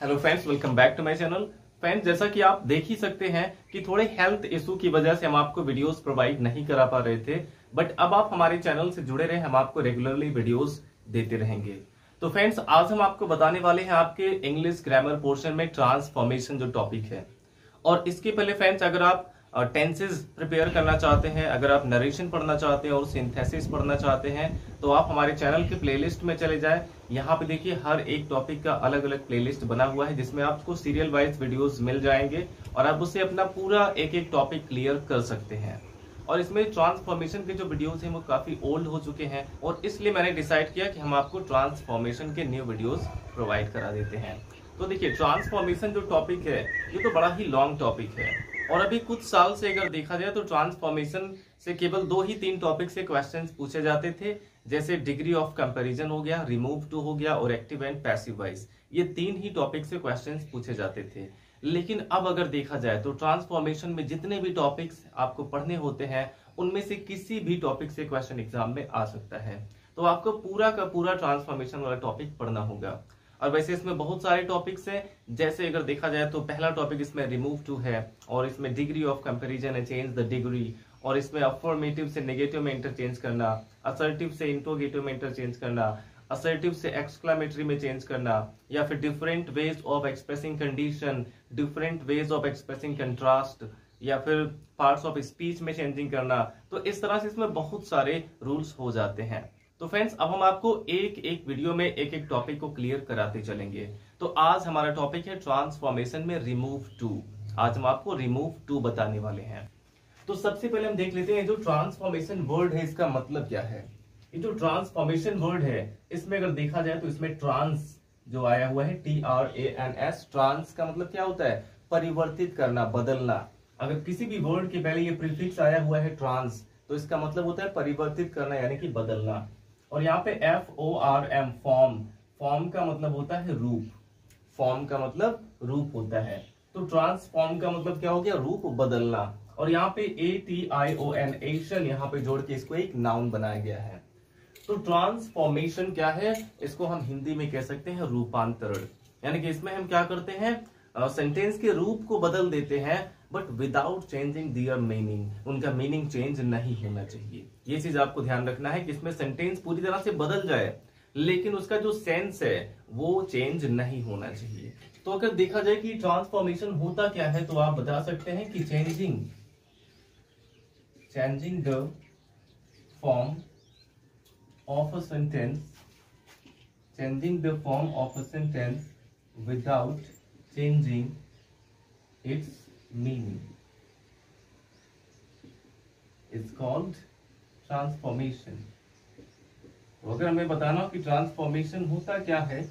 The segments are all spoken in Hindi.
Hello friends, welcome back to my channel. Friends, जैसा कि आप देख ही सकते हैं कि थोड़े हेल्थ इशू की वजह से हम आपको वीडियोस प्रोवाइड नहीं करा पा रहे थे, बट अब आप हमारे चैनल से जुड़े रहे, हम आपको रेगुलरली वीडियोस देते रहेंगे। तो फ्रेंड्स, आज हम आपको बताने वाले हैं आपके इंग्लिश ग्रामर पोर्शन में ट्रांसफॉर्मेशन जो टॉपिक है। और इसके पहले फ्रेंड्स, अगर आप टेंसेस प्रिपेयर करना चाहते हैं, अगर आप नरेशन पढ़ना चाहते हैं और सिंथेसिस पढ़ना चाहते हैं, तो आप हमारे चैनल के प्लेलिस्ट में चले जाएं। यहाँ पे देखिए हर एक टॉपिक का अलग अलग प्लेलिस्ट बना हुआ है, जिसमें आपको सीरियल वाइज वीडियोस मिल जाएंगे और आप उससे अपना पूरा एक एक टॉपिक क्लियर कर सकते हैं। और इसमें ट्रांसफॉर्मेशन के जो वीडियोस हैं वो काफी ओल्ड हो चुके हैं, और इसलिए मैंने डिसाइड किया कि हम आपको ट्रांसफॉर्मेशन के न्यू वीडियोस प्रोवाइड करा देते हैं। तो देखिए, ट्रांसफॉर्मेशन जो टॉपिक है ये तो बड़ा ही लॉन्ग टॉपिक है, और अभी कुछ साल से अगर देखा जाए तो ट्रांसफॉर्मेशन से केवल 2 ही 3 टॉपिक से क्वेश्चंस पूछे जाते थे, जैसे डिग्री ऑफ कंपैरिजन हो गया, रिमूव टू हो गया और एक्टिव एंड पैसिव वॉइस। ये 3 ही टॉपिक से क्वेश्चंस पूछे जाते थे। लेकिन अब अगर देखा जाए तो ट्रांसफॉर्मेशन में जितने भी टॉपिक्स आपको पढ़ने होते हैं, उनमें से किसी भी टॉपिक से क्वेश्चन एग्जाम में आ सकता है। तो आपको पूरा का पूरा ट्रांसफॉर्मेशन वाला टॉपिक पढ़ना होगा। और वैसे इसमें बहुत सारे टॉपिक्स हैं, जैसे अगर देखा जाए तो पहला टॉपिक इसमें रिमूव टू है, और इसमें डिग्री ऑफ कंपैरिजन है, चेंज द डिग्री, और इसमें अफर्मेटिव से नेगेटिव में इंटरचेंज करना, असर्टिव से इंट्रोगेटिव में इंटरचेंज करना, असर्टिव से एक्सक्लेमेटरी में चेंज करना, या फिर different ways of expressing condition, different ways of expressing contrast, या फिर पार्ट्स ऑफ स्पीच में चेंजिंग करना। तो इस तरह से इसमें बहुत सारे रूल्स हो जाते हैं। तो फ्रेंड्स, अब हम आपको एक एक वीडियो में एक एक टॉपिक को क्लियर कराते चलेंगे। तो आज हमारा टॉपिक है ट्रांसफॉर्मेशन में रिमूव टू। आज हम आपको रिमूव टू बताने वाले हैं। तो सबसे पहले हम देख लेते हैं जो ट्रांसफॉर्मेशन वर्ड है इसका मतलब क्या है। ये जो ट्रांसफॉर्मेशन वर्ड है, इसमें अगर देखा जाए तो इसमें ट्रांस जो आया हुआ है, TRANS, ट्रांस का मतलब क्या होता है? परिवर्तित करना, बदलना। अगर किसी भी वर्ड के पहले ये प्रीफिक्स आया हुआ है ट्रांस, तो इसका मतलब होता है परिवर्तित करना, यानी कि बदलना। और यहाँ पे FORM, फॉर्म, फॉर्म का मतलब होता है रूप, फॉर्म का मतलब रूप होता है। तो ट्रांसफॉर्म का मतलब क्या हो गया? रूप बदलना। और यहाँ पे ATION, एक्शन, यहाँ पे जोड़ के इसको एक नाउन बनाया गया है। तो ट्रांसफॉर्मेशन क्या है? इसको हम हिंदी में कह सकते हैं रूपांतरण। यानी कि इसमें हम क्या करते हैं? सेंटेंस के रूप को बदल देते हैं, but without changing their meaning. उनका मीनिंग चेंज नहीं होना चाहिए। ये चीज आपको ध्यान रखना है कि इसमें सेंटेंस पूरी तरह से बदल जाए, लेकिन उसका जो सेंस है वो चेंज नहीं होना चाहिए। तो अगर देखा जाए कि ट्रांसफॉर्मेशन होता क्या है, तो आप बता सकते हैं कि changing the form of a sentence, changing the form of a sentence without changing its meaning is called transformation। तो अगर हमें बताना हो कि ट्रांसफॉर्मेशन होता क्या है,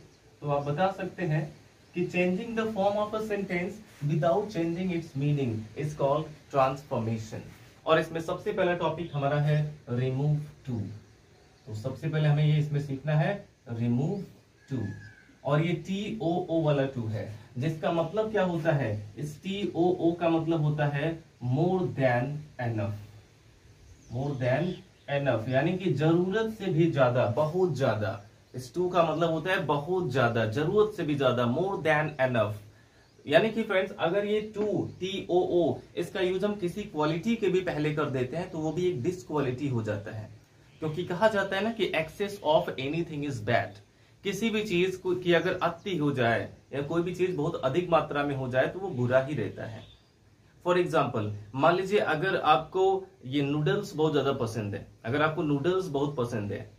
तो आप बता सकते हैं कि changing the form of a sentence without changing it's meaning is called transformation. और इसमें सबसे पहला टॉपिक हमारा है रिमूव टू। तो सबसे पहले हमें ये इसमें सीखना है रिमूव टू। और ये TOO वाला टू है, जिसका मतलब क्या होता है? इस TOO का मतलब होता है more than enough. More than enough यानी कि जरूरत से भी ज्यादा, बहुत ज्यादा। इस टू का मतलब होता है बहुत ज्यादा, जरूरत से भी ज्यादा, मोर देन एनफ। यानी कि फ्रेंड्स, अगर ये टू TOO इसका यूज हम किसी क्वालिटी के भी पहले कर देते हैं, तो वो भी एक डिसक्वालिटी हो जाता है। क्योंकि कहा जाता है ना कि excess of anything is bad. किसी भी चीज को की अगर अति हो जाए, या कोई भी चीज बहुत अधिक मात्रा में हो जाए, तो वो बुरा ही रहता है। फॉर एग्जाम्पल, मान लीजिए अगर आपको ये नूडल्स बहुत ज्यादा पसंद है, अगर आपको नूडल्स बहुत पसंद है,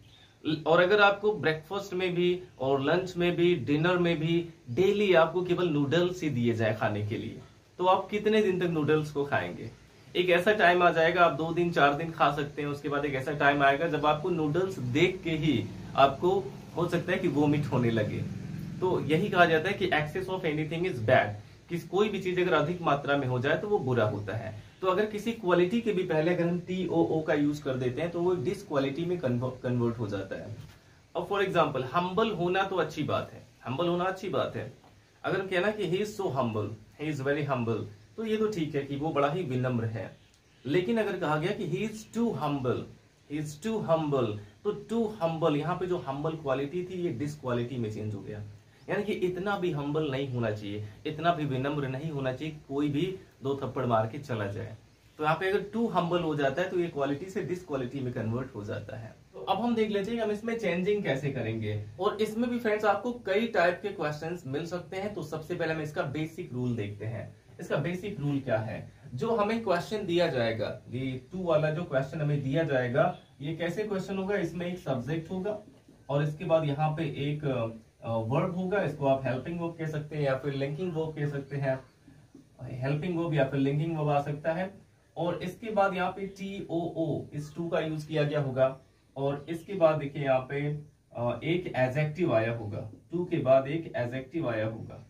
और अगर आपको ब्रेकफास्ट में भी और लंच में भी डिनर में भी डेली आपको केवल नूडल्स ही दिए जाए खाने के लिए, तो आप कितने दिन तक नूडल्स को खाएंगे? एक ऐसा टाइम आ जाएगा, आप 2 दिन 4 दिन खा सकते हैं। उसके बाद एक ऐसा टाइम आएगा जब आपको नूडल्स देख के ही आपको हो सकता है कि वोमिट होने लगे। तो यही कहा जाता है कि excess of anything is bad, कि कोई भी चीज अगर अधिक मात्रा में हो जाए तो वो बुरा होता है। तो अगर किसी क्वालिटी के भी पहले अगर हम TOO का यूज कर देते हैं, तो वो डिसक्वालिटी में कन्वर्ट हो जाता है। अब फॉर एग्जाम्पल, हम्बल होना तो अच्छी बात है, हम्बल होना अच्छी बात है। अगर कहना कि he is so humble, he is very humble, तो ये तो ठीक है कि वो बड़ा ही विनम्र है। लेकिन अगर कहा गया कि he is too humble, he is too humble, तो टू हम्बल, यहाँ पे जो हम्बल क्वालिटी थी ये डिसक्वालिटी में चेंज हो गया। यानी कि इतना भी हम्बल नहीं होना चाहिए, इतना भी विनम्र नहीं होना चाहिए, कोई भी 2 थप्पड़ मार के चला जाए। तो यहाँ पे अगर टू हम्बल हो जाता है तो ये क्वालिटी से डिसक्वालिटी में कन्वर्ट हो जाता है। तो अब हम देख लेते हैं कि हम इसमें चेंजिंग कैसे करेंगे। और इसमें भी फ्रेंड्स आपको कई टाइप के क्वेश्चंस मिल सकते हैं। तो सबसे पहले हम इसका बेसिक रूल देखते हैं। इसका बेसिक रूल क्या है? जो हमें क्वेश्चन दिया जाएगा, ये टू वाला जो क्वेश्चन हमें दिया जाएगा, ये कैसे क्वेश्चन होगा? इसमें एक सब्जेक्ट होगा और इसके बाद यहाँ पे एक वर्ब होगा। इसको आप हेल्पिंग वर्ब कह सकते हैं या फिर लिंकिंग वर्ब कह सकते हैं। हेल्पिंग वर्ब या फिर लिंकिंग वर्ब आ सकता है। और इसके बाद यहाँ पे TOO इस टू का यूज किया गया होगा। और इसके बाद देखिए यहाँ पे एक एडजेक्टिव आया होगा, टू के बाद एक एडजेक्टिव आया होगा।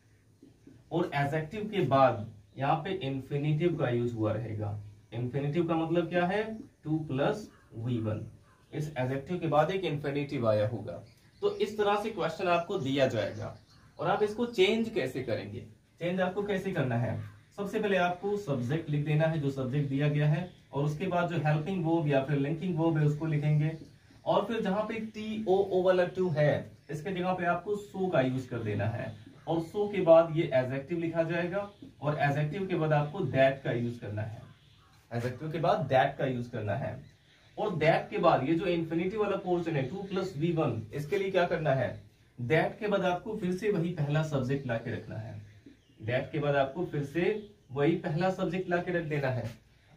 और एडजेक्टिव के बाद यहाँ पे इंफिनिटिव का यूज हुआ रहेगा। इंफिनिटिव का मतलब क्या है? 2 + V1। इस एडजेक्टिव के बाद एक इंफिनिटिव आया होगा। तो इस तरह से क्वेश्चन आपको दिया जाएगा। और आप इसको चेंज कैसे करेंगे? चेंज आपको कैसे करना है? सबसे पहले आपको सब्जेक्ट लिख देना है, जो सब्जेक्ट दिया गया है। और उसके बाद जो हेल्पिंग वर्ब या फिर लिंकिंग वर्ब है उसको लिखेंगे। और फिर जहां पे TOO वाला टू है, इसके जगह पे आपको सो का यूज कर देना है। और सो के बाद ये एडजेक्टिव लिखा जाएगा। और एडजेक्टिव के बाद आपको दैट का यूज करना है। एडजेक्टिव के बाद दैट का यूज करना है। और दैट के बाद ये जो इंफिनिटी वाला पोर्शन है 2 + V1, इसके लिए क्या करना है? दैट के बाद आपको फिर से वही पहला सब्जेक्ट ला के रखना है। दैट के बाद आपको फिर से वही पहला सब्जेक्ट ला के रख देना है।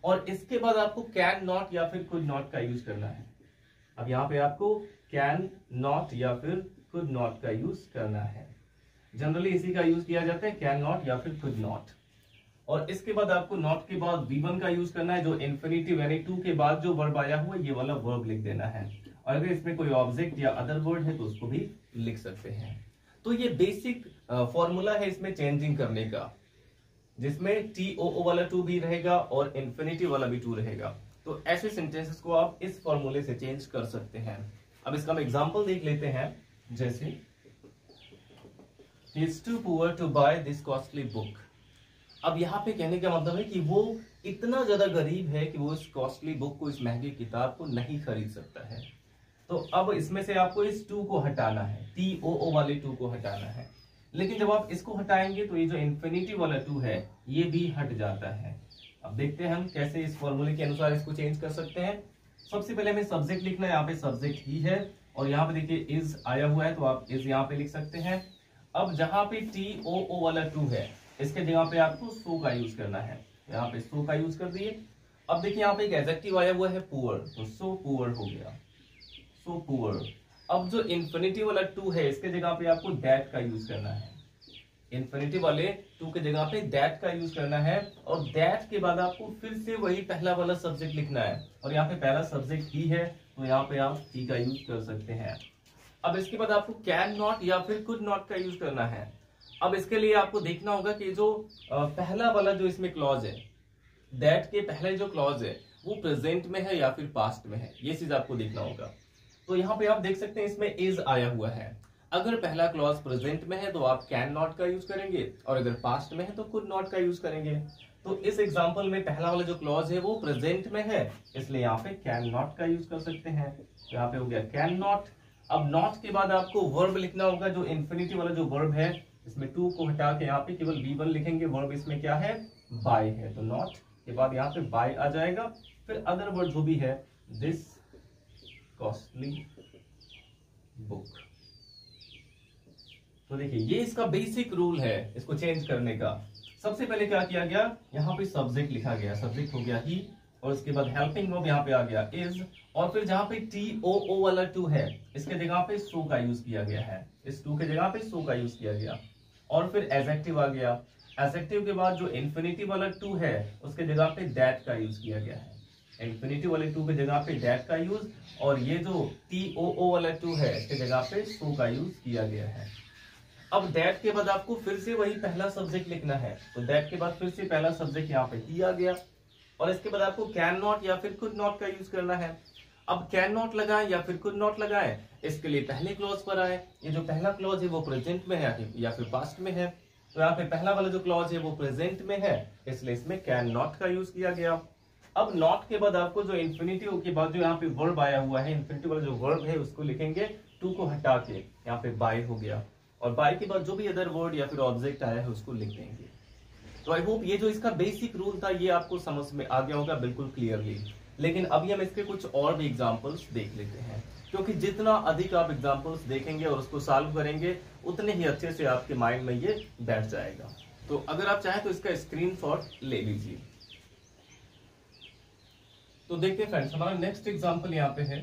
और इसके बाद आपको कैन नॉट या फिर कुड नॉट का यूज करना है। अब यहाँ पे आपको कैन नॉट या फिर कुड नॉट का यूज करना है। जनरली इसी का यूज किया जाता है, कैन नॉट या फिर कुड नॉट। और इसके बाद आपको नॉट के बाद V1 का यूज करना है, जो इंफिनिटिव यानी टू के बाद जो वर्ब आया हुआ ये वाला वर्ब लिख देना है। और अगर इसमें कोई ऑब्जेक्ट या अदर वर्ड है तो उसको भी लिख सकते हैं। तो ये बेसिक फॉर्मूला है इसमें चेंजिंग करने का, जिसमें TOO वाला टू भी रहेगा और इंफिनिटी वाला भी टू रहेगा। तो ऐसे सेंटेंसेस को आप इस फॉर्मूले से चेंज कर सकते हैं। अब इसका हम एग्जांपल देख लेते हैं। जैसे He is too poor to buy this costly book। अब यहाँ पे कहने का मतलब है कि वो इतना ज्यादा गरीब है कि वो इस कॉस्टली बुक को, इस महंगी किताब को नहीं खरीद सकता है। तो अब इसमें से आपको इस टू को हटाना है, TOO वाले टू को हटाना है। लेकिन जब आप इसको हटाएंगे तो ये जो इंफिनिटी वाला टू है ये भी हट जाता है। अब देखते हैं हम कैसे इस फॉर्मूले के अनुसार इसको चेंज कर सकते हैं। सबसे पहले हमें सब्जेक्ट लिखना है। यहाँ पे सब्जेक्ट ही है और यहाँ पे देखिए इज आया हुआ है तो आप इज यहाँ पे लिख सकते हैं। अब जहां पे TOO वाला टू है इसके जगह पे आपको सो का यूज करना है। यहाँ पे सो का यूज कर दिए। अब देखिए यहाँ पे एक एडजेक्टिव आया हुआ है पुअर, तो सो पुअर हो गया, सो पुअर। अब जो इंफिनिटी वाला टू है इसके जगह पे आपको दैट का यूज करना है। इंफिनिटी वाले टू के जगह पे दैट का यूज करना है। और दैट के बाद आपको फिर से वही पहला वाला सब्जेक्ट लिखना है। और यहाँ पे पहला सब्जेक्ट ही है तो यहाँ पे आप ही का यूज कर सकते हैं। अब इसके बाद आपको कैन नॉट या फिर कुड नॉट का यूज करना है। अब इसके लिए आपको देखना होगा कि जो पहला वाला जो इसमें क्लॉज है, दैट के पहले जो क्लॉज है वो प्रेजेंट में है या फिर पास्ट में है, ये चीज आपको देखना होगा। तो यहाँ पे आप देख सकते हैं इसमें इज आया हुआ है। अगर पहला क्लॉज प्रेजेंट में है तो आप कैन नॉट का यूज करेंगे और अगर पास्ट में है तो कुड नॉट का यूज करेंगे। तो इस एग्जांपल में पहला वाला जो क्लॉज है वो प्रेजेंट में है, इसलिए यहाँ पे कैन नॉट का यूज कर सकते हैं। तो यहाँ पे हो गया कैन नॉट। अब नॉट के बाद आपको वर्ब लिखना होगा। जो इंफिनिटी वाला जो वर्ब है इसमें टू को हटा के यहाँ पे केवल V1 लिखेंगे। वर्ब इसमें क्या है? बाय है, तो नॉट के बाद यहाँ पे बाय आ जाएगा। फिर अदर वर्ड जो भी है, दिस कॉस्टली बुक। तो देखिए ये इसका बेसिक रूल है इसको चेंज करने का। सबसे पहले क्या किया गया, यहाँ पे सब्जेक्ट लिखा गया, सब्जेक्ट हो गया ही। और उसके बाद हेल्पिंग वर्ब यहाँ पे आ गया इज। और फिर जहां पे TOO वाला टू है इसके जगह पे सो का यूज किया गया है, इस टू के जगह पे सो का यूज किया गया। और फिर एडजेक्टिव आ गया। एडजेक्टिव के बाद जो इंफिनिटी वाला टू है उसके जगह पे दैट का यूज किया गया है। इंफिनिटी वाले टू के जगह पे दैट का यूज। और ये जो TOO वाला टू है इसके जगह पे सो का यूज किया गया है। अब दैट के बाद आपको फिर से वही पहला सब्जेक्ट लिखना है। तो दैट के बाद फिर से पहला सब्जेक्ट यहाँ पे ही आ गया। और इसके बाद आपको कैन नॉट या फिर कुड नॉट का यूज करना है। अब कैन नॉट लगाए या फिर कुड नॉट लगाए, इसके लिए पहले क्लॉज पर आए। ये जो पहला क्लॉज है वो प्रेजेंट में है या फिर पास्ट में है। तो यहाँ पे पहला वाला जो क्लॉज है वो प्रेजेंट में है, इसलिए इसमें कैन नॉट का यूज किया गया। अब नॉट के बाद आपको जो इंफिनिटी के बाद जो यहाँ पे वर्ब आया हुआ है, इंफिनिटी वाला जो वर्ब है उसको लिखेंगे, टू को हटा के यहाँ पे बाय हो गया। और बाय के बाद जो भी अदर वर्ड या फिर ऑब्जेक्ट आया है उसको लिख देंगे। तो आई होप ये जो इसका बेसिक रूल था ये आपको समझ में आ गया होगा बिल्कुल क्लियरली। लेकिन अभी हम इसके कुछ और भी एग्जांपल्स देख लेते हैं, क्योंकि जितना अधिक आप एग्जांपल्स देखेंगे और उसको सॉल्व करेंगे उतने ही अच्छे से आपके माइंड में ये बैठ जाएगा। तो अगर आप चाहें तो इसका स्क्रीनशॉट ले लीजिए। तो देखते हैं फ्रेंड्स, हमारा नेक्स्ट एग्जांपल यहाँ पे है,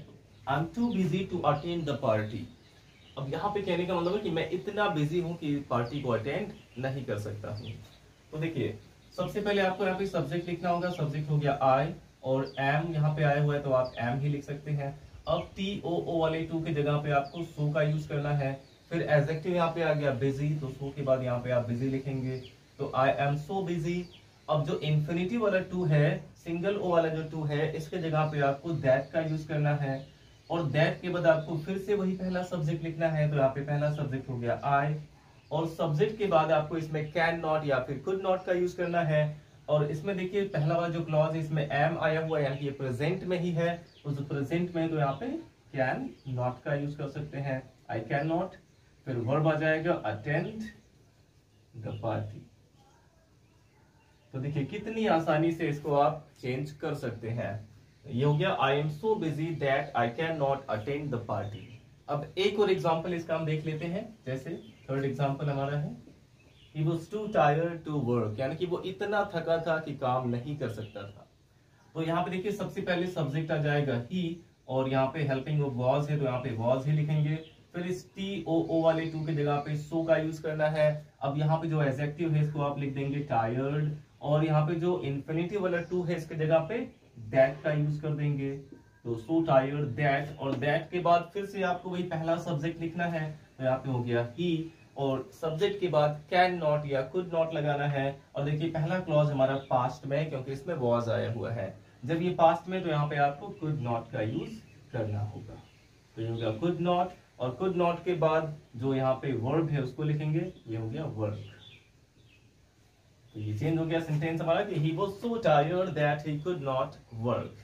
I am too busy to attend the party. अब यहाँ पे कहने का मतलब है कि मैं इतना बिजी हूं कि पार्टी को अटेंड नहीं कर सकता हूँ। तो देखिए सबसे पहले आपको यहाँ पे सब्जेक्ट लिखना होगा। सब्जेक्ट हो गया आई और एम यहाँ पे आया हुआ है तो आप एम ही लिख सकते हैं। अब टी ओ ओ वाले टू की जगह पे आपको सो का यूज करना है। फिर एडजेक्टिव यहाँ पे आ गया बिजी, तो सो के बाद यहाँ पे आप बिजी लिखेंगे, तो आई एम सो बिजी। अब जो इन्फिनिटिव वाला टू है, सिंगल ओ वाला जो टू है, इसके जगह पे आपको दैट का यूज करना है और दैट के बाद आपको फिर से वही पहला सब्जेक्ट लिखना है। तो यहाँ पे पहला सब्जेक्ट हो गया आई और सब्जेक्ट के बाद आपको इसमें कैन नॉट या फिर कुड नॉट का यूज करना है। और इसमें देखिए पहला वाला जो क्लॉज है इसमें एम आया हुआ है, यानी कि ये प्रेजेंट में ही है, तो जो प्रेजेंट में तो यहाँ पे कैन नॉट का यूज कर सकते हैं, आई कैन नॉट। फिर वर्ब आ जाएगा अटेंड द पार्टी। तो देखिए कितनी आसानी से इसको आप चेंज कर सकते हैं। ये हो गया I am so busy that I can not attend the party. अब एक और एग्जांपल इसका हम देख लेते हैं। जैसे थर्ड एग्जांपल हमारा है, he was too tired to work, यानी कि वो इतना थका था कि काम नहीं कर सकता था। तो यहाँ पे देखिए सबसे पहले सब्जेक्ट आ जाएगा ही और यहाँ पे हेल्पिंग ऑफ was है तो यहाँ पे was ही लिखेंगे। फिर इस टी ओ ओ वाले टू की जगह पे सो का यूज करना है। अब यहाँ पे जो एडजेक्टिव है इसको आप लिख देंगे टायर्ड और यहाँ पे जो इन्फिनिटिव वाला टू है इसके जगह पे दैट का यूज कर देंगे, तो सो टायर्ड दैट। और दैट के बाद फिर से आपको वही पहला सब्जेक्ट लिखना है, तो यहाँ पे हो गया ही और सब्जेक्ट के बाद कैन नॉट या कुड नॉट लगाना है। और देखिए पहला क्लॉज हमारा पास्ट में है क्योंकि इसमें वॉज आया हुआ है। जब ये पास्ट में तो यहाँ पे आपको कुड नॉट का यूज करना होगा, तो ये हो गया कुड नॉट। और कुड नॉट के बाद जो यहाँ पे वर्ब है उसको लिखेंगे, ये हो गया वर्क। तो ये चेंज हो गया सेंटेंस हमारा कि he was so tired that he could not work।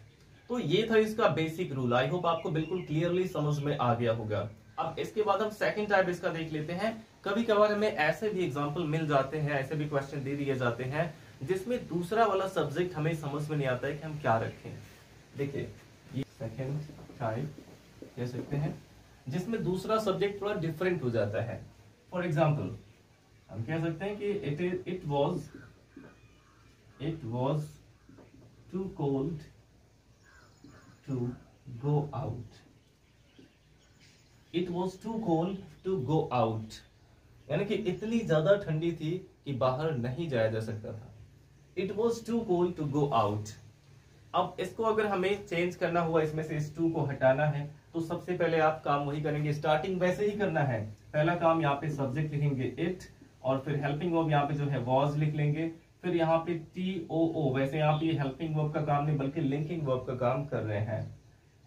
तो ये था इसका बेसिक रूल। आई होप आपको बिल्कुल क्लियरली समझ में आ गया होगा। अब इसके बाद हम सेकंड टाइप इसका देख लेते हैं। कभी कभार हमें ऐसे भी एग्जांपल मिल जाते हैं, ऐसे भी क्वेश्चन दे दिए जाते हैं जिसमें दूसरा वाला सब्जेक्ट हमें समझ में नहीं आता है कि हम क्या रखें। देखिए ये सेकंड टाइप कह सकते हैं जिसमें दूसरा सब्जेक्ट थोड़ा डिफरेंट हो जाता है। फॉर एग्जाम्पल हम कह सकते हैं कि it was too cold to go out. It was too cold to go out, यानी कि इतनी ज्यादा ठंडी थी कि बाहर नहीं जाया जा सकता था। It was too cold to go out. अब इसको अगर हमें चेंज करना हुआ, इसमें से इस टू को हटाना है, तो सबसे पहले आप काम वही करेंगे, स्टार्टिंग वैसे ही करना है। पहला काम यहाँ पे सब्जेक्ट लिखेंगे इट और फिर हेल्पिंग वर्ब यहाँ पे जो है वॉज लिख लेंगे। फिर यहाँ पे टी ओ ओ, वैसे यहाँ पे हेल्पिंग वर्ब का काम नहीं बल्कि लिंकिंग वर्ब का काम कर रहे हैं।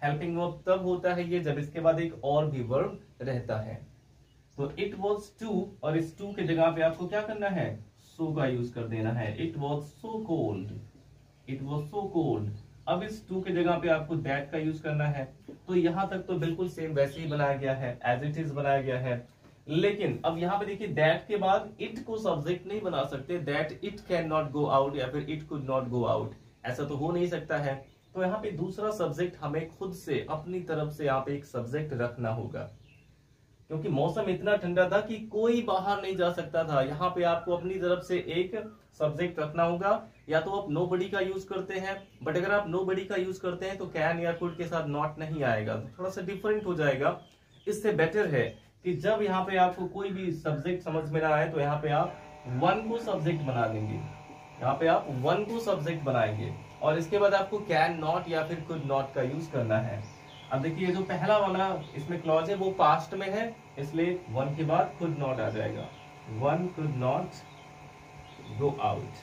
हेल्पिंग वर्ब तब होता है ये जब इसके बाद एक और भी वर्ब रहता है। तो इट वॉज टू और इस टू के जगह पे आपको क्या करना है, सो का यूज कर देना है। It was so cold, it was so cold. अब इस टू के जगह पे आपको दैट का यूज करना है। तो यहां तक तो बिल्कुल सेम वैसे ही बनाया गया है, एज इट इज बनाया गया है। लेकिन अब यहाँ पे देखिए दैट के बाद इट को सब्जेक्ट नहीं बना सकते। That it can not go out या फिर it could not go out, ऐसा तो हो नहीं सकता है। तो यहाँ पे दूसरा सब्जेक्ट हमें खुद से अपनी तरफ से यहाँ पे एक सब्जेक्ट रखना होगा, क्योंकि मौसम इतना ठंडा था कि कोई बाहर नहीं जा सकता था। यहाँ पे आपको अपनी तरफ से एक सब्जेक्ट रखना होगा। या तो आप नोबडी का यूज करते हैं, बट अगर आप नोबडी का यूज करते हैं तो कैन या कुड के साथ नॉट नहीं आएगा, तो थोड़ा सा डिफरेंट हो जाएगा। इससे बेटर है कि जब यहाँ पे आपको कोई भी सब्जेक्ट समझ में ना आए तो यहाँ पे आप वन को सब्जेक्ट बना लेंगे। यहाँ पे आप वन को सब्जेक्ट बनाएंगे और इसके बाद आपको कैन नॉट या फिर कुड नॉट का यूज करना है। अब देखिए जो पहला वाला इसमें क्लॉज है वो पास्ट में है, इसलिए वन के बाद कुड नॉट आ जाएगा, one could not go out.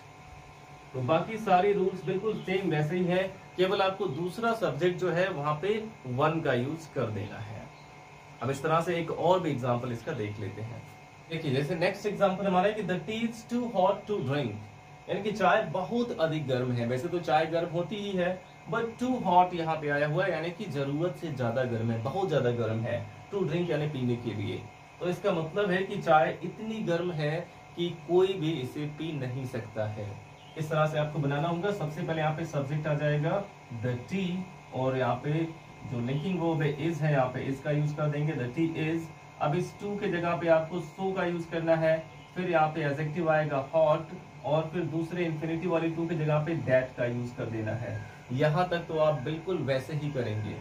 तो बाकी सारी रूल्स बिल्कुल सेम वैसे ही है, केवल आपको दूसरा सब्जेक्ट जो है वहां पे वन का यूज कर देना है। अब इस तरह से एक और भी एग्जांपल इसका देख लेते हैं। देखिए जैसे नेक्स्ट एग्जांपल हमारा है कि the tea is too hot to drink, यानी कि चाय बहुत अधिक गर्म है। वैसे तो चाय गर्म होती ही है, बट टू हॉट यहाँ पे आया हुआ है, यानी कि जरूरत से ज्यादा गर्म है, बहुत ज्यादा गर्म है। टू ड्रिंक यानी पीने के लिए। तो इसका मतलब है कि चाय इतनी गर्म है कि कोई भी इसे पी नहीं सकता है। इस तरह से आपको बनाना होगा। सबसे पहले यहाँ पे सब्जेक्ट आ जाएगा द टी, और यहाँ पे जो लिंकिंग वर्ब है इज है, यहाँ पे इज का यूज कर देंगे, द टी इज। अब इस टू के जगह पे आपको सो का यूज करना है, फिर यहाँ पे एडजेक्टिव आएगा हॉट, और फिर दूसरे इंफिनिटिव वाली टू की जगह पे दैट का यूज कर देना है। यहाँ तक तो आप बिल्कुल वैसे ही करेंगे।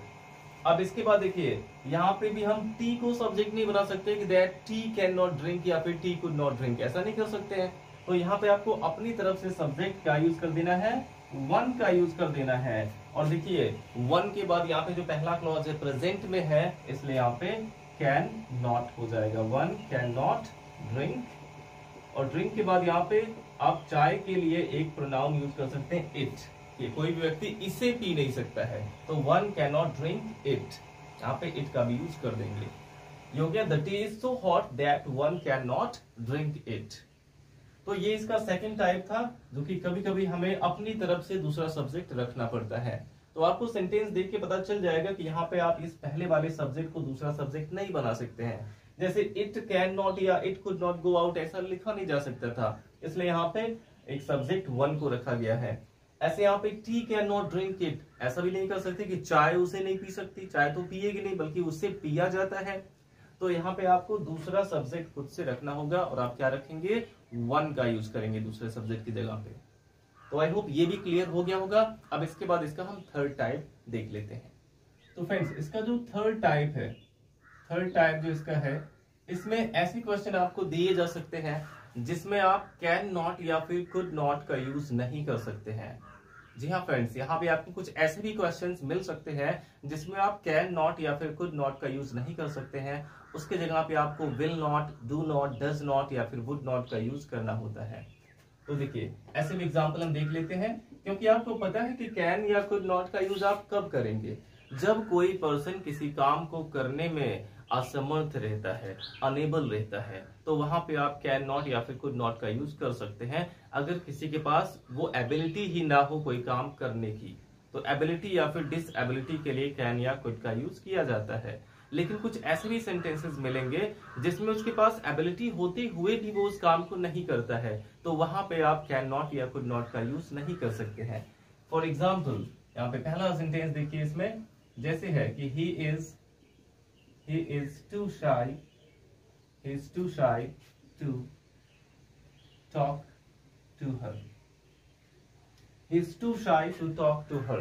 अब इसके बाद देखिए यहाँ पे भी हम टी को सब्जेक्ट नहीं बना सकते कि that T can not drink या फिर टी कुड नॉट ड्रिंक, ऐसा नहीं कर सकते हैं। तो यहाँ पे आपको अपनी तरफ से सब्जेक्ट का यूज कर देना है, वन का यूज कर देना है। और देखिए वन के बाद यहाँ पे जो पहला क्लॉज है प्रेजेंट में है, इसलिए यहाँ पे कैन नॉट हो जाएगा, वन कैन नॉट ड्रिंक। और ड्रिंक के बाद यहाँ पे आप चाय के लिए एक प्रोनाउन यूज कर सकते हैं इट, कि कोई भी व्यक्ति इसे पी नहीं सकता है, तो one can not drink it, यहाँ पे इट का भी यूज कर देंगे। ये हो गया the tea is so hot that one can not drink it. तो ये इसका सेकंड टाइप था, जो कि कभी कभी हमें अपनी तरफ से दूसरा सब्जेक्ट रखना पड़ता है। तो आपको सेंटेंस देख के पता चल जाएगा कि यहाँ पे आप इस पहले वाले सब्जेक्ट को दूसरा सब्जेक्ट नहीं बना सकते हैं। जैसे इट कैन नॉट या it could not go out ऐसा लिखा नहीं जा सकता था, इसलिए यहाँ पे एक सब्जेक्ट वन को रखा गया है। ऐसे यहाँ पे T can not drink it, ऐसा भी नहीं कर सकते कि चाय उसे नहीं पी सकती, चाय तो पिएगी नहीं बल्कि उससे पिया जाता है। तो यहाँ पे आपको दूसरा सब्जेक्ट खुद से रखना होगा, और आप क्या रखेंगे, वन का यूज करेंगे दूसरे सब्जेक्ट की जगह पे। तो आई होप ये भी क्लियर हो गया होगा। अब इसके बाद इसका हम थर्ड टाइप देख लेते हैं। तो फ्रेंड्स इसका जो थर्ड टाइप है, थर्ड टाइप जो इसका है, इसमें ऐसे क्वेश्चन आपको दिए जा सकते हैं जिसमें आप कैन नॉट या फिर कुड नॉट का यूज नहीं कर सकते हैं। जी हाँ फ्रेंड्स, यहाँ पे आपको कुछ ऐसे भी क्वेश्चंस मिल सकते हैं जिसमें आप कैन नॉट या फिर कुड नॉट का यूज नहीं कर सकते हैं। उसके जगह पे आपको will not, do not, does not या फिर वुड नॉट का यूज करना होता है। तो देखिए ऐसे भी एग्जाम्पल हम देख लेते हैं, क्योंकि आपको पता है कि कैन या कुड नॉट का यूज आप कब करेंगे, जब कोई पर्सन किसी काम को करने में असमर्थ रहता है, अनेबल रहता है, तो वहां पे आप कैन नॉट या फिर कुड नॉट का यूज कर सकते हैं। अगर किसी के पास वो एबिलिटी ही ना हो कोई काम करने की, तो एबिलिटी या फिर डिसएबिलिटी के लिए कैन या कुड का यूज किया जाता है। लेकिन कुछ ऐसे भी सेंटेंसेस मिलेंगे जिसमें उसके पास एबिलिटी होते हुए भी वो उस काम को नहीं करता है, तो वहां पे आप कैन नॉट या कुड नॉट का यूज नहीं कर सकते हैं। फॉर एग्जाम्पल यहाँ पे पहला सेंटेंस देखिए, इसमें जैसे है कि he is too shy to talk to her. He is too shy to talk to her.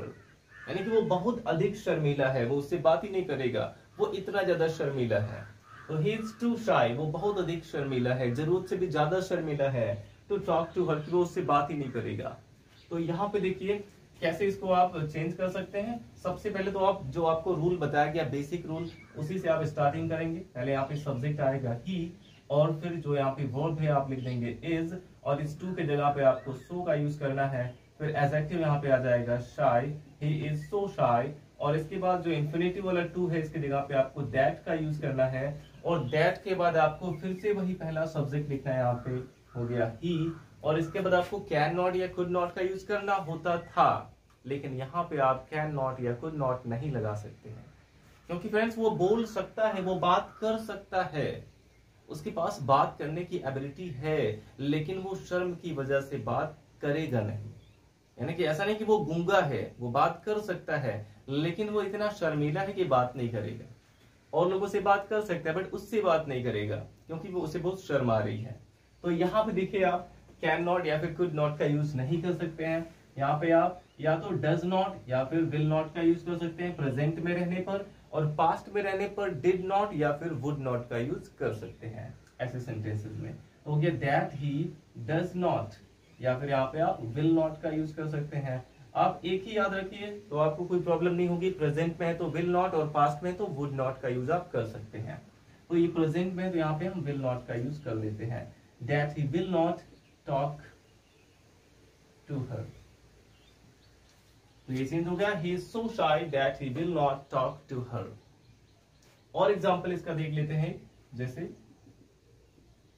यानी कि वो बहुत अधिक शर्मीला है, वो उससे बात ही नहीं करेगा, वो इतना ज्यादा शर्मीला है। तो he is too shy, वो बहुत अधिक शर्मीला है, जरूरत से भी ज्यादा शर्मीला है, to talk to her, कि वो उससे बात ही नहीं करेगा। तो यहाँ पे देखिए कैसे इसको आप चेंज कर सकते हैं। सबसे पहले तो आप जो आपको रूल बताया गया बेसिक रूल, उसी से आप स्टार्टिंग करेंगे। पहले यहाँ पे सब्जेक्ट आएगा ही, और फिर जो यहाँ पे वर्ब है आप लिख देंगे इज, और इस टू के जगह पे आपको सो का यूज करना है। फिर एडजेक्टिव यहाँ पे आ जाएगा शाई, ही इज सो शाई, और इसके बाद जो इन्फिनिटिव वाला टू है इसकी जगह पे आपको दैट का यूज करना है, और दैट के बाद आपको फिर से वही पहला सब्जेक्ट लिखना है, यहाँ पे हो गया ही, और इसके बाद आपको कैन नॉट या कुड नॉट का यूज करना होता था, लेकिन यहाँ पे आप कैन नॉट या कुड नॉट नहीं लगा सकते हैं, क्योंकि फ्रेंड्स वो बोल सकता है, वो बात कर सकता है, उसके पास बात करने की एबिलिटी है, लेकिन वो शर्म की वजह से बात करेगा नहीं। यानी कि ऐसा नहीं कि वो गूंगा है, वो बात कर सकता है, लेकिन वो इतना शर्मीला है कि बात नहीं करेगा। और लोगों से बात कर सकता है बट उससे बात नहीं करेगा, क्योंकि वो उसे बहुत शर्म आ रही है। तो यहाँ पे देखिए आप कैन नॉट या फिर कुड नॉट का यूज नहीं कर सकते हैं। यहाँ पे आप या तो डज नॉट या फिर विल नॉट का यूज कर सकते हैं प्रेजेंट में रहने पर, और पास्ट में रहने पर डिड नॉट या फिर वुड नॉट का यूज कर सकते हैं ऐसे सेंटेंसेस में। तो हो गया दैट ही डज नॉट, या फिर यहाँ पे आप विल नॉट का यूज कर सकते हैं। आप एक ही याद रखिए तो आपको कोई प्रॉब्लम नहीं होगी। प्रेजेंट में है तो विल नॉट, और पास्ट में तो वुड नॉट का यूज आप कर सकते हैं। तो ये प्रेजेंट में है तो यहाँ पे हम विल नॉट का यूज कर लेते हैं, that he will not talk to her. तो ये चेंज हो गया, he is so shy that he will not talk to her। और एग्जाम्पल इसका देख लेते हैं, जैसे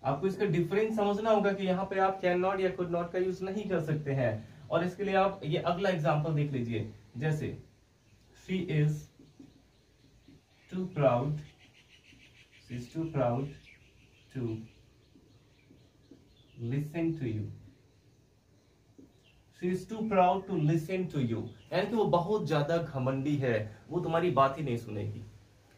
आपको इसका डिफरेंस समझना होगा कि यहाँ पे आप कैन नॉट या कुड नॉट का यूज नहीं कर सकते हैं, और इसके लिए आप ये अगला एग्जाम्पल देख लीजिए, जैसे she is too proud to listen to you. She is too proud to listen to you. यानी कि वो बहुत ज्यादा घमंडी है, वो तुम्हारी बात ही नहीं सुनेगी।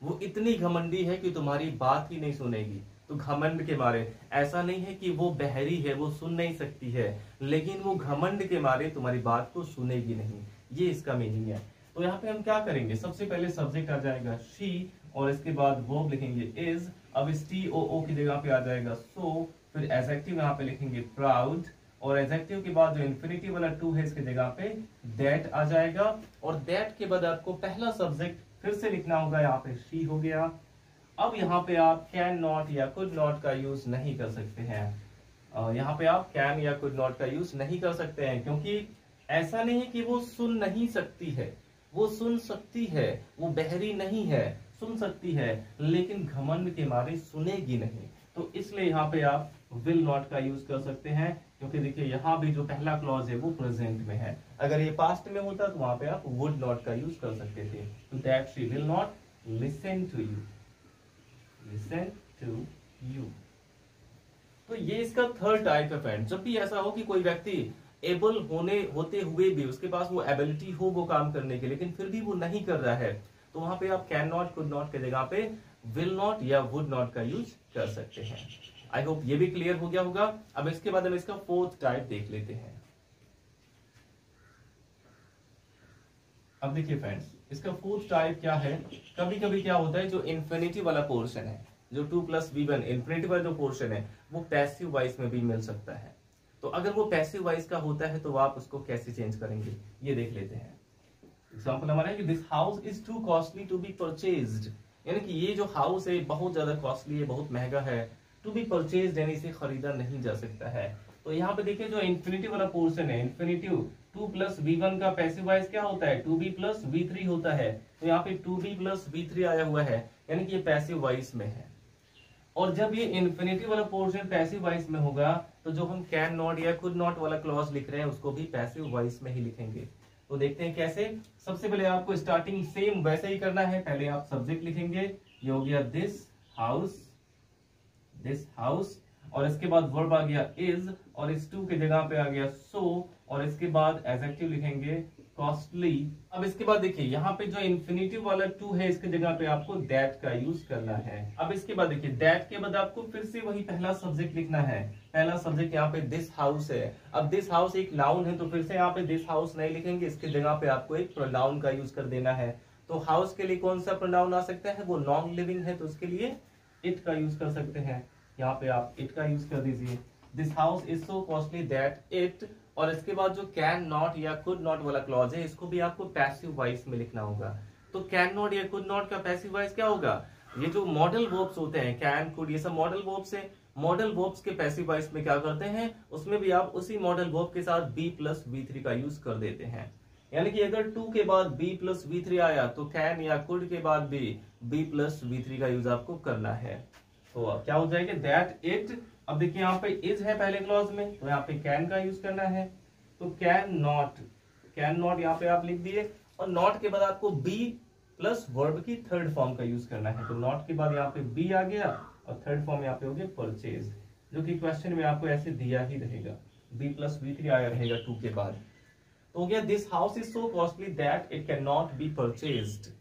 वो इतनी घमंडी है कि तुम्हारी बात ही नहीं सुनेगी। तो घमंड के मारे, ऐसा नहीं है कि वो बहरी है, वो सुन नहीं सकती है, लेकिन वो घमंड के मारे तुम्हारी बात को सुनेगी नहीं। ये इसका मीनिंग है। तो यहाँ पे हम क्या करेंगे, सबसे पहले सब्जेक्ट आ जाएगा शी, और इसके बाद वर्ब लिखेंगे इज। अब इस TOO की जगह पे आ जाएगा सो, फिर एडजेक्टिव यहाँ पे लिखेंगे प्राउड, और एडजेक्टिव के बाद जो इन्फिनिटिव वाला टू है इसकी जगह पे दैट आ जाएगा, और दैट के बाद आपको पहला सब्जेक्ट फिर से लिखना होगा, यहाँ पे शी हो गया। अब यहाँ पे आप कैन नॉट या कुड नॉट का यूज नहीं कर सकते हैं। यहाँ पे आप कैन या कुड नॉट का यूज नहीं कर सकते हैं, क्योंकि ऐसा नहीं है कि वो सुन नहीं सकती है, वो सुन सकती है, वो बहरी नहीं है, सुन सकती है, लेकिन घमंड के मारे सुनेगी नहीं। तो इसलिए यहाँ पे आप विल नॉट का यूज कर सकते हैं, क्योंकि देखिए यहाँ भी जो पहला क्लॉज है वो प्रेजेंट में है। अगर ये पास्ट में होता तो वहां पे आप वुड नॉट का यूज कर सकते थे। तो that she will not listen to you, listen to you. तो ये इसका थर्ड टाइप है फ्रेंड। जब भी ऐसा हो कि कोई व्यक्ति एबल होते हुए भी उसके पास वो एबिलिटी हो वो काम करने की, लेकिन फिर भी वो नहीं कर रहा है, तो वहां पे आप कैन नॉट कुड नॉट के जगह पे विल नॉट या वुड नॉट का यूज कर सकते हैं। आई होप ये भी क्लियर हो गया होगा। अब इसके बाद हम इसका फोर्थ टाइप देख लेते हैं। अब देखिए फ्रेंड्स, इसका फोर्थ टाइप क्या है। कभी कभी क्या होता है, जो इन्फिनिटी वाला पोर्शन है, जो 2+V1 इन्फिनिटी वाला जो पोर्शन है, वो पैसिव वॉइस में भी मिल सकता है। तो अगर वो पैसिव वॉइस का होता है तो आप उसको कैसे चेंज करेंगे, ये देख लेते हैं। एग्जाम्पल हमारा है कि this house is too costly to be purchased, यानी कि ये जो हाउस है बहुत ज्यादा कॉस्टली है, बहुत महंगा है। टू बी परचेज्ड यानी इसे खरीदा नहीं जा सकता है। तो यहाँ पे देखिए जो इन्फिनिटी वाला पोर्शन है, इन्फिनिटिव 2+V1 का पैसिव वॉइस क्या होता है, 2B+V3 होता है। तो यहाँ पे 2B+V3 आया हुआ है, यानी कि ये पैसिव वॉइस में है। और जब ये इन्फिनिटी वाला पोर्शन पैसिव वॉइस में होगा, तो जो हम कैन नॉट या कुड नॉट वाला क्लॉज लिख रहे हैं उसको भी पैसिव वॉइस में ही लिखेंगे। तो देखते हैं कैसे। सबसे पहले आपको स्टार्टिंग सेम वैसे ही करना है। पहले आप सब्जेक्ट लिखेंगे, ये हो गया दिस हाउस, और इसके बाद वर्ब आ गया इज, और इस टू के जगह पे आ गया सो, और इसके बाद एडजेक्टिव लिखेंगे कॉस्टली। अब इसके बाद देखिए यहाँ पे जो इन्फिनिटिव वाला टू है इसके जगह पे आपको दैट का यूज करना है। अब इसके बाद देखिए दैट के बाद आपको फिर से वही पहला सब्जेक्ट लिखना है। पहला सब्जेक्ट यहाँ पे दिस हाउस है। अब दिस हाउस एक नाउन है, तो फिर से यहाँ पे दिस हाउस नहीं लिखेंगे, इसके जगह पे आपको एक प्रोनाउन का यूज कर देना है। तो हाउस के लिए कौन सा प्रोनाउन आ सकता है, वो नॉन लिविंग है, तो उसके लिए इट का यूज कर सकते हैं। यहाँ पे आप इट का यूज कर दीजिए। This house is so costly that it, और इसके बाद जो कैन नॉट या कुड नॉट वाला क्लॉज है इसको भी आपको पैसिव वॉइस में लिखना होगा। तो कैन नॉट या कुड नॉट का पैसिव वॉइस क्या होगा, ये जो मॉडल वर्ब्स होते हैं कैन कुड, ये सब मॉडल वर्ब्स है। मॉडल वर्ब्स के पैसिव वॉइस में क्या करते हैं, उसमें भी आप उसी मॉडल वर्ब के साथ B+V3 का यूज कर देते हैं। यानी कि अगर टू के बाद B+V3 आया तो कैन या कुड के बाद भी B+V3 का यूज आपको करना है। तो अब क्या हो जाएगा, दैट इट। अब देखिए यहाँ पे इज है पहले क्लॉज में, तो यहाँ पे कैन का यूज करना है। तो कैन नॉट यहाँ पे आप लिख दिए, और नॉट के बाद आपको B+ वर्ब की थर्ड फॉर्म का यूज करना है। तो नॉट के बाद यहाँ पे B आ गया, और थर्ड फॉर्म यहाँ पे हो गया परचेज, जो कि क्वेश्चन में आपको ऐसे दिया ही रहेगा, B+V3 आया रहेगा टू के बाद। तो हो गया this house is so costly that it can not be purchased.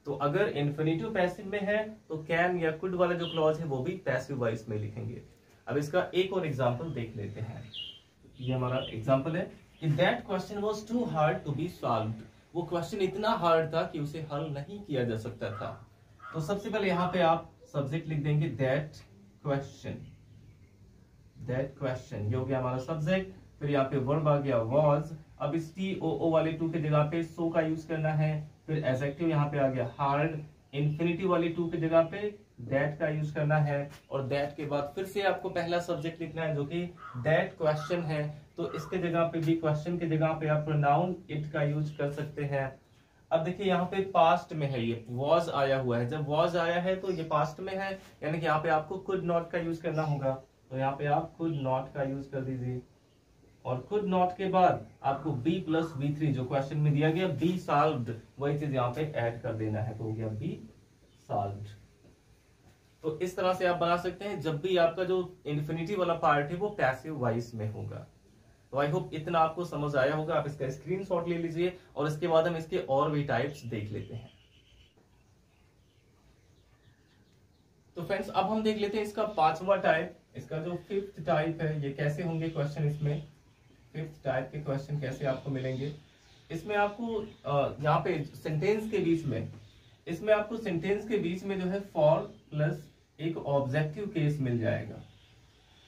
तो अगर इन्फिनिटिव पैसिव में है तो कैन या कुड वाला जो क्लॉज है वो भी पैसिव वॉइस में लिखेंगे। अब इसका एक और एग्जांपल देख लेते हैं। ये हमारा एग्जांपल है कि that question was too hard to be solved. वो क्वेश्चन इतना हार्ड था कि उसे हल नहीं किया जा सकता था। तो सबसे पहले यहाँ पे आप सब्जेक्ट लिख देंगे दैट क्वेश्चन, ये हो गया हमारा सब्जेक्ट। फिर यहाँ पे वर्ब आ गया वाज। अब इस TOO वाले टू के जगह पे सो का यूज करना है। फिर एडजेक्टिव यहाँ पे आ गया हार्ड। इन्फिनिटिव वाली टू के जगह पे दैट का यूज करना है, और दैट के बाद फिर से आपको पहला सब्जेक्ट लिखना है जो कि दैट क्वेश्चन है। तो इसके जगह पे भी क्वेश्चन के जगह पे आप प्रोनाउन इट का यूज कर सकते हैं। अब देखिए यहाँ पे पास्ट में है, ये वॉज आया हुआ है। जब वॉज आया है तो ये पास्ट में है, यानी कि यहाँ पे आपको कुड नॉट का यूज करना होगा। तो यहाँ पे आप कुड नॉट का यूज कर दीजिए, और कुड नॉट के बाद आपको B+V3 जो क्वेश्चन में दिया गया बी सॉल्व्ड, वही चीज यहाँ पे ऐड कर देना है। तो हो गया बी सॉल्व्ड। तो इस तरह से आप बना सकते हैं जब भी आपका जो इन्फिनिटिव वाला पार्ट है वो पैसिव वॉइस में होगा। तो आई होप इतना आपको समझ आया होगा। आप इसका स्क्रीनशॉट ले लीजिए और इसके बाद हम इसके और भी टाइप्स देख लेते हैं। तो फ्रेंड्स अब हम देख लेते हैं इसका पांचवा टाइप, इसका जो फिफ्थ टाइप है ये कैसे होंगे क्वेश्चन। इसमें फिफ्थ टाइप के क्वेश्चन कैसे आपको मिलेंगे। इसमें आपको यहाँ पे सेंटेंस के बीच में, इसमें आपको सेंटेंस के बीच में जो है फॉर प्लस एक ऑब्जेक्टिव केस मिल जाएगा।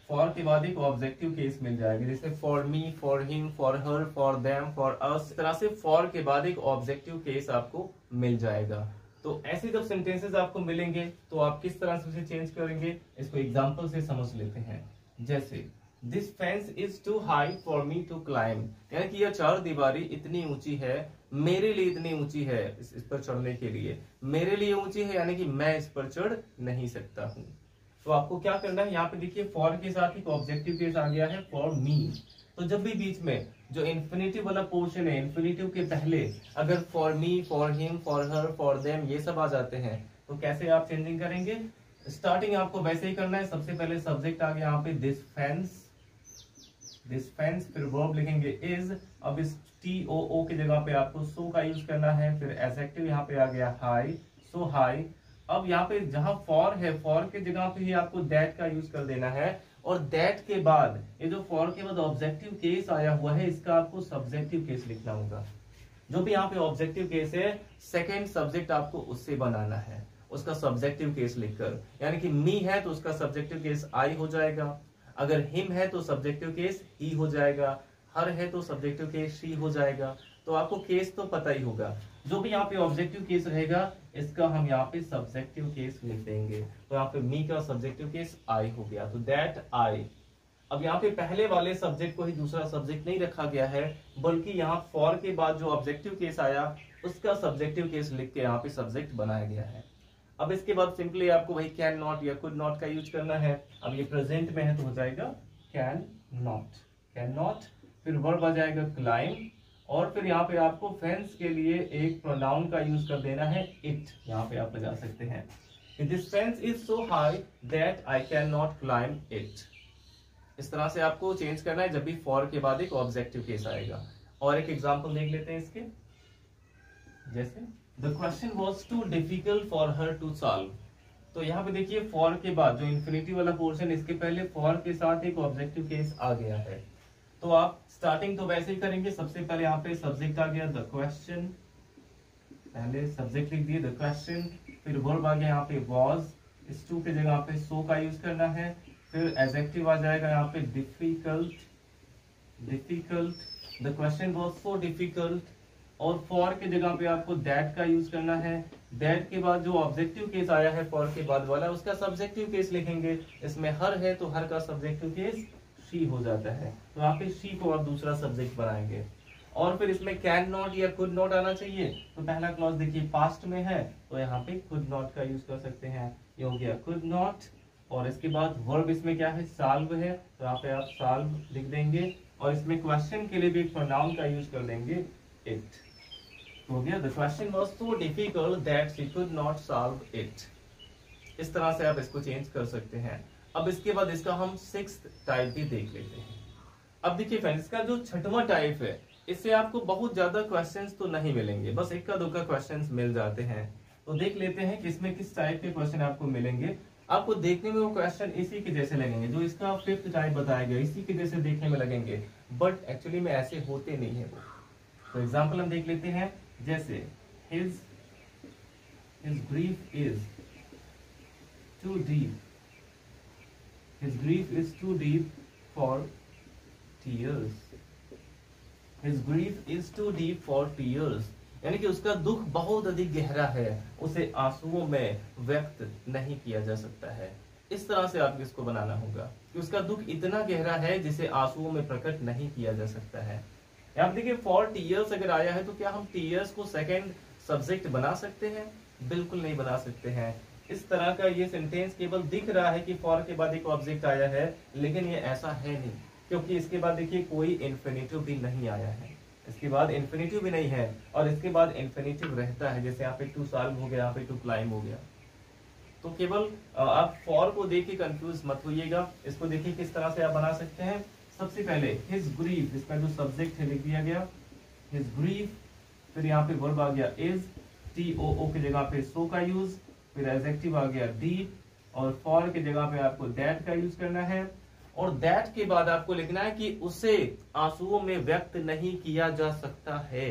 फॉर के बाद एक ऑब्जेक्टिव केस मिल जाएगा, जैसे for me, for him, for her, for them, for us. इस तरह से फॉर के बाद एक ऑब्जेक्टिव केस आपको मिल जाएगा। तो ऐसे जब सेंटेंसेस आपको मिलेंगे तो आप किस तरह से उसे चेंज करेंगे, इसको एग्जांपल से समझ लेते हैं। जैसे this fence is too high for me to climb, यानी कि यह चार दीवारी इतनी ऊंची है, मेरे लिए इतनी ऊंची है, इस पर चढ़ने के लिए मेरे लिए ऊंची है, यानी कि मैं इस पर चढ़ नहीं सकता हूँ। तो आपको क्या करना है, यहाँ पे देखिए फॉर के साथ एक ऑब्जेक्टिव केस आ गया है फॉर मी। तो जब भी बीच में जो इन्फिनिटिव वाला पोर्शन है, इन्फिनिटिव के पहले अगर for me, for him, for her, for them ये सब आ जाते हैं तो कैसे आप चेंजिंग करेंगे। स्टार्टिंग आपको वैसे ही करना है। सबसे पहले सब्जेक्ट आ गया यहाँ पे दिस फेंस, फिर वर्ब लिखेंगे इज। अब इस TOO की जगह पे आपको सो का यूज करना है। फिर एडजेक्टिव यहाँ पे आ गया हाई, सो हाई। अब यहाँ पे जहां फॉर है, फॉर के जगह पे ही आपको दैट का यूज कर देना है। और दैट के बाद ये जो फॉर के बाद ऑब्जेक्टिव केस आया हुआ है इसका आपको सब्जेक्टिव केस लिखना होगा। जो भी यहाँ पे ऑब्जेक्टिव केस है सेकेंड सब्जेक्ट आपको उससे बनाना है, उसका सब्जेक्टिव केस लिखकर। यानी कि मी है तो उसका सब्जेक्टिव केस आई हो जाएगा, अगर हिम है तो सब्जेक्टिव केस ही हो जाएगा, हर है तो सब्जेक्टिव केस शी हो जाएगा। तो आपको केस तो पता ही होगा। जो भी यहाँ पे ऑब्जेक्टिव केस रहेगा इसका हम यहाँ पे सब्जेक्टिव केस लिख देंगे। तो यहाँ पे मी का सब्जेक्टिव केस आई हो गया, तो दैट आई। अब यहाँ पे पहले वाले सब्जेक्ट को ही दूसरा सब्जेक्ट नहीं रखा गया है, बल्कि यहाँ फॉर के बाद जो ऑब्जेक्टिव केस आया उसका सब्जेक्टिव केस लिख के यहाँ पे सब्जेक्ट बनाया गया है। अब इसके बाद सिंपली आपको वही कैन नॉट या कुड नॉट का यूज करना है। अब ये प्रेजेंट में है तो हो जाएगा कैन नॉट। फिर वर्ब आ जाएगा क्लाइंब, और फिर यहाँ पे आपको फेंस के लिए एक प्रोनाउन का यूज कर देना है इट। यहाँ पे आप लगा सकते हैं this fence is so high that I can not climb it. इस तरह से आपको चेंज करना है जब भी फॉर के बाद एक ऑब्जेक्टिव केस आएगा। और एक एग्जांपल देख लेते हैं इसके। जैसे the question was too difficult for her to solve. तो यहाँ पे देखिए फॉर के बाद जो इन्फिनिटी वाला पोर्शन, इसके पहले फॉर के साथ एक ऑब्जेक्टिव केस आ गया है। तो आप स्टार्टिंग तो वैसे ही करेंगे। सबसे पहले यहाँ पे सब्जेक्ट आ गया द क्वेश्चन, पहले सब्जेक्ट लिख दिए द क्वेश्चन। फिर वर्ब आ गया यहाँ पे वॉज, इस टू के जगह यहाँ पे सो का यूज करना है। फिर एडजेक्टिव आ जाएगा यहाँ पे difficult, the question was so difficult. और फॉर के जगह पे आपको दैट का यूज करना है। दैट के बाद जो ऑब्जेक्टिव केस आया है फॉर के बाद वाला उसका सब्जेक्टिव केस लिखेंगे। इसमें हर है तो हर का सब्जेक्टिव केस शी हो जाता है, तो यहाँ पे शी को आप दूसरा सब्जेक्ट बनाएंगे। और फिर इसमें कैन नॉट या कुड नॉट आना चाहिए। तो पहला क्लॉज देखिए पास्ट में है तो यहाँ पे कुड नॉट का यूज कर सकते हैं, ये हो गया कुड नॉट। और इसके बाद वर्ब इसमें क्या है, साल्व है, तो यहाँ पे आप साल्व लिख देंगे। और इसमें क्वेश्चन के लिए भी एक प्रोनाउन का यूज कर देंगे इट। तो हो गया the question was so difficult that she could not solve it. इस तरह से आप इसको चेंज कर सकते हैं। अब इसके बाद इसका हम सिक्स्थ टाइप भी देख लेते हैं। अब देखिए फ्रेंड्स, इसका जो छठवां टाइप है इससे आपको बहुत ज्यादा क्वेश्चंस तो नहीं मिलेंगे, बस इक्का दुक्का क्वेश्चंस मिल जाते हैं। तो देख लेते हैं कि इसमें किस टाइप के क्वेश्चन आपको मिलेंगे। आपको देखने में वो क्वेश्चन इसी के जैसे लगेंगे, जो इसका फिफ्थ टाइप बताया गया इसी के जैसे देखने में लगेंगे, बट एक्चुअली में ऐसे होते नहीं है। तो एग्जाम्पल हम देख लेते हैं। जैसे his grief is too deep, his grief is too deep for tears, his grief is too deep for tears, यानी कि उसका दुख बहुत अधिक गहरा है, उसे आंसुओं में व्यक्त नहीं किया जा सकता है। इस तरह से आपको इसको बनाना होगा कि उसका दुख इतना गहरा है जिसे आंसुओं में प्रकट नहीं किया जा सकता है। यहाँ देखिए फॉर टीयर्स अगर आया है तो क्या हम टीयर्स को सेकंड सब्जेक्ट बना सकते हैं? बिल्कुल नहीं बना सकते हैं। इस तरह का ये सेंटेंस केवल दिख रहा है कि फॉर के बाद एक ऑब्जेक्ट आया है, लेकिन ये ऐसा है नहीं, क्योंकि इसके बाद देखिए कोई इन्फिनिटिव भी नहीं आया है, इसके बाद इन्फिनिटिव भी नहीं है, और इसके बाद इन्फिनिटिव रहता है। जैसे यहाँ पे टू सॉल्व हो गया, यहाँ पे टू क्लाइंब हो गया। तो केवल आप फॉर को देख के कंफ्यूज मत होइएगा। इसको देखिए किस तरह से आप बना सकते हैं। सबसे पहले हिज ग्रीफ, इसका जो सब्जेक्ट है लिख दिया गया हिज ग्रीफ, फिर यहाँ पे वर्ब आ गया इज, TOO की जगह पे सो का यूज, फिर एडजेक्टिव आ गया डीप, और फॉर की जगह पे आपको दैट का यूज करना है। और दैट के बाद आपको लिखना है कि उसे आंसुओं में व्यक्त नहीं किया जा सकता है।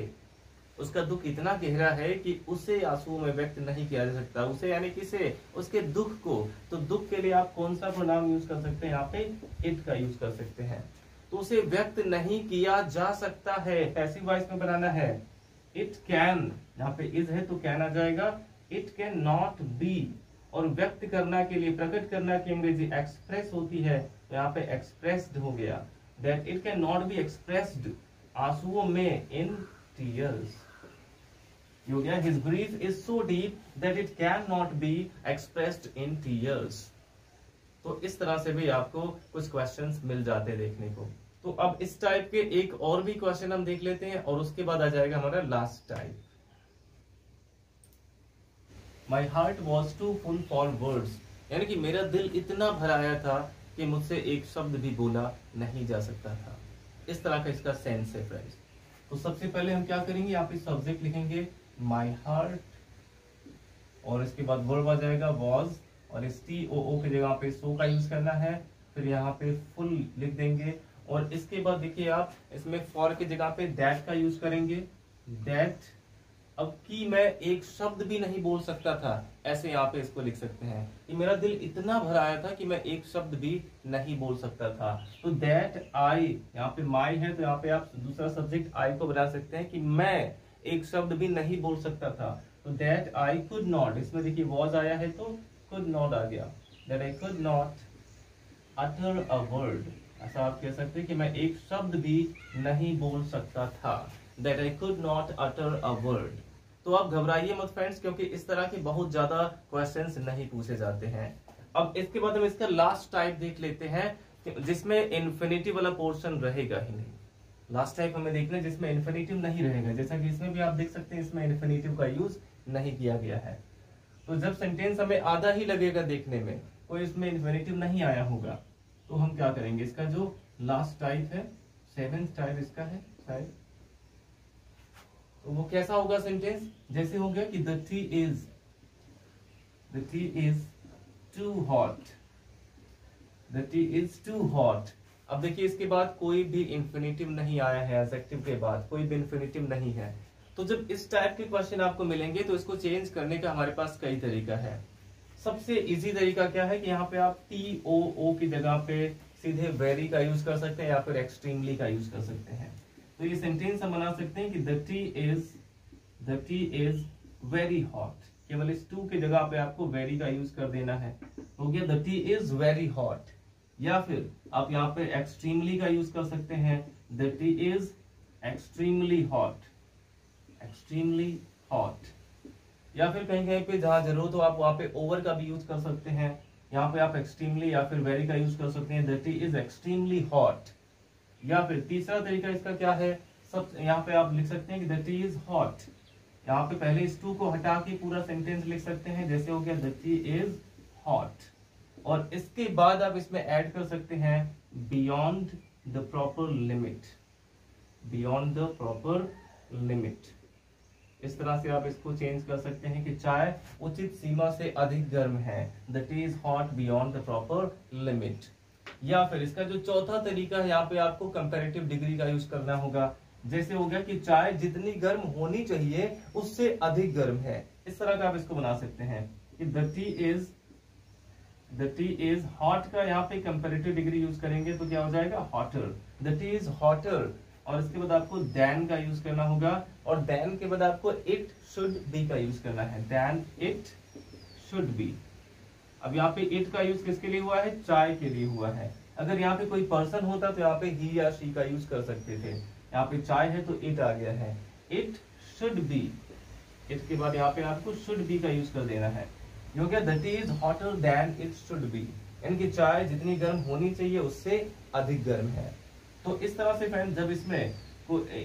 उसका दुख इतना गहरा है कि उसे आंसुओं में व्यक्त नहीं किया जा सकता। उसे यानी किसे, उसके दुख को। तो दुख के लिए आप कौन सा प्रोनाउन यूज कर सकते हैं, यहाँ पे इट का यूज कर सकते हैं। तो उसे व्यक्त नहीं किया जा सकता है, पैसिव वॉइस में बनाना है। इट कैन, यहाँ पे इज है तो कैन आ जाएगा। इट कैन नॉट बी, और व्यक्त करना के लिए, प्रकट करना की अंग्रेजी एक्सप्रेस होती है, तो यहाँ पे एक्सप्रेस्ड हो गया। That it can not be expressed, आंसुओं में, इन टीयर्स हो गया। His grief is so deep that it can not be expressed in tears. तो इस तरह से भी आपको कुछ क्वेश्चंस मिल जाते देखने को। तो अब इस टाइप के एक और भी क्वेश्चन हम देख लेते हैं, और उसके बाद आ जाएगा हमारा last type. My heart was too full for words, यानी कि मेरा दिल इतना भराया था कि मुझसे एक शब्द भी बोला नहीं जा सकता था। इस तरह का इसका सेंस है फ्रेंड्स। तो सबसे पहले हम क्या करेंगे, यहाँ पे सब्जेक्ट लिखेंगे माई हार्ट, और इसके बाद वर्ब आ जाएगा वॉज, और इस TOO की जगह पे सो का यूज करना है। फिर यहाँ पे फुल लिख देंगे, और इसके बाद देखिए आप इसमें फॉर की जगह पे दैट का यूज करेंगे। दैट, अब कि मैं एक शब्द भी नहीं बोल सकता था, ऐसे यहाँ पे इसको लिख सकते हैं कि मेरा दिल इतना भराया था कि मैं एक शब्द भी नहीं बोल सकता था। तो दैट आई, यहाँ पे माई है तो यहाँ पे आप दूसरा सब्जेक्ट आई को बना सकते हैं कि मैं एक शब्द भी नहीं बोल सकता था। तो दैट आई कुड नॉट, इसमें देखिए वॉज आया है तो कुड नॉट आ गया। That I could not utter a word, ऐसा आप कह सकते हैं कि मैं एक शब्द भी नहीं बोल सकता था। That I could not utter a word. तो आप घबराइए मत फ्रेंड्स, क्योंकि इस तरह के बहुत ज्यादा क्वेश्चंस नहीं पूछे जाते हैं। अब इसके बाद हम इसका लास्ट टाइप देख लेते हैं, जिसमें इन्फिनिटिव वाला पोर्शन रहेगा ही नहीं। लास्ट टाइप हमें देखना है जिसमें इन्फिनिटिव नहीं रहेगा, जैसा कि इसमें भी आप देख सकते हैं इसमें इन्फिनिटिव का यूज नहीं किया गया है। तो जब सेंटेंस हमें आधा ही लगेगा देखने में, कोई इसमें इन्फिनिटिव नहीं आया होगा, तो हम क्या करेंगे, इसका जो लास्ट टाइप है, 7th टाइप इसका है शायद, तो वो कैसा होगा सेंटेंस, जैसे हो गया कि the tea is too hot, the tea is too hot. अब देखिए इसके बाद कोई भी इंफिनिटिव नहीं आया है, एडजेक्टिव के बाद कोई भी इंफिनिटिव नहीं है। तो जब इस टाइप के क्वेश्चन आपको मिलेंगे तो इसको चेंज करने का हमारे पास कई तरीका है। सबसे इजी तरीका क्या है कि यहाँ पे आप TOO की जगह पे सीधे वेरी का यूज कर सकते हैं या फिर एक्सट्रीमली का यूज कर सकते हैं। तो ये सेंटेंस हम बना सकते हैं कि the tea is very hot, केवल इस टू की जगह पे आपको वेरी का यूज कर देना है, हो गया the tea is very hot. या फिर आप यहाँ पे एक्सट्रीमली का यूज कर सकते हैं, the tea is extremely hot, extremely hot. या फिर कहीं कहीं पे जहां जरूरत हो आप वहां पे ओवर का भी यूज कर सकते हैं, यहाँ पे आप एक्सट्रीमली या फिर वेरी का यूज कर सकते हैं, the tea is extremely hot. या फिर तीसरा तरीका इसका क्या है, सब यहाँ पे आप लिख सकते हैं कि द टी इज हॉट, यहाँ पे पहले इस टू को हटा के पूरा सेंटेंस लिख सकते हैं, जैसे हो गया द टी इज हॉट, और इसके बाद आप इसमें ऐड कर सकते हैं beyond the proper limit, beyond the proper limit. इस तरह से आप इसको चेंज कर सकते हैं कि चाय उचित सीमा से अधिक गर्म है, the tea is hot beyond the proper limit. या फिर इसका जो चौथा तरीका है, यहाँ पे आपको कंपैरेटिव डिग्री का यूज करना होगा, जैसे हो गया कि चाय जितनी गर्म होनी चाहिए उससे अधिक गर्म है। इस तरह का आप इसको बना सकते हैं कि द टी इज हॉट का यहाँ पे कंपैरेटिव डिग्री यूज करेंगे तो क्या हो जाएगा, hotter, the tea is hotter. और इसके बाद आपको देन का यूज करना होगा, और देन के बाद आपको इट शुड बी का यूज करना है, देन इट शुड बी। अब यहाँ पे इट का यूज किसके लिए हुआ है, चाय के लिए हुआ है। अगर यहाँ पे कोई पर्सन होता तो यहाँ पे ही या शी का यूज कर सकते थे, यहाँ पे चाय है तो इट आ गया है, इट शुड बी। इट के बाद यहाँ पे आपको शुड बी का यूज कर देना है, हो गया the tea is hotter than it should B, यानी कि चाय जितनी गर्म होनी चाहिए उससे अधिक गर्म है। तो इस तरह से फ्रेंड जब इसमें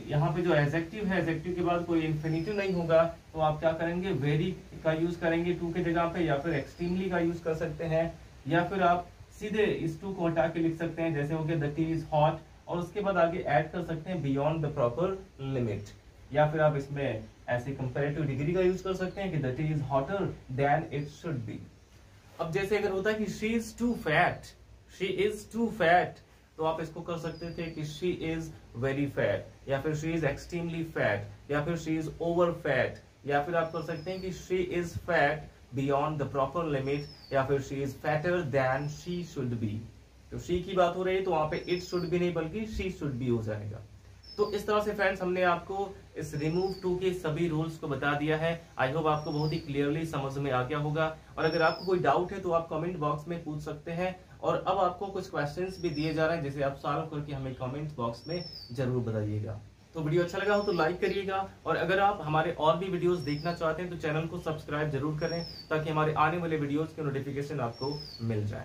यहाँ पे जो एडजेक्टिव है, एडजेक्टिव के बाद कोई इन्फिनिटिव नहीं होगा, तो आप क्या करेंगे, वेरी का यूज करेंगे टू के जगह पे, या फिर एक्सट्रीमली का यूज कर सकते हैं, या फिर आप सीधे इस टू को हटा के लिख सकते हैं, जैसे हो गया द टी इज हॉट, और उसके बाद आगे ऐड कर सकते हैं बियॉन्ड द प्रॉपर लिमिट, या फिर आप इसमें ऐसे कंपैरेटिव डिग्री का यूज कर सकते हैं कि the tea is hotter than it should be. अब जैसे अगर होता है कि she is too fat, she is too fat, तो आप इसको कर सकते थे कि शी इज वेरी फैट, या फिर शी इज एक्सट्रीमली फैट, या फिर शी इज ओवर फैट, या फिर आप कर सकते हैं कि she is fat beyond the proper limit, या फिर she is fatter than she should be. तो शी की बात हो रही है तो वहां पे इट शुड बी नहीं बल्कि शी शुड बी हो जाएगा। तो इस तरह से फ्रेंड्स हमने आपको इस रिमूव टू के सभी रूल्स को बता दिया है। आई होप आपको बहुत ही क्लियरली समझ में आ गया होगा, और अगर आपको कोई डाउट है तो आप कमेंट बॉक्स में पूछ सकते हैं, और अब आपको कुछ क्वेश्चंस भी दिए जा रहे हैं जिसे आप सॉल्व करके हमें कमेंट बॉक्स में जरूर बताइएगा। तो वीडियो अच्छा लगा हो तो लाइक करिएगा, और अगर आप हमारे और भी वीडियोस देखना चाहते हैं तो चैनल को सब्सक्राइब जरूर करें ताकि हमारे आने वाले वीडियोस के नोटिफिकेशन आपको मिल जाए।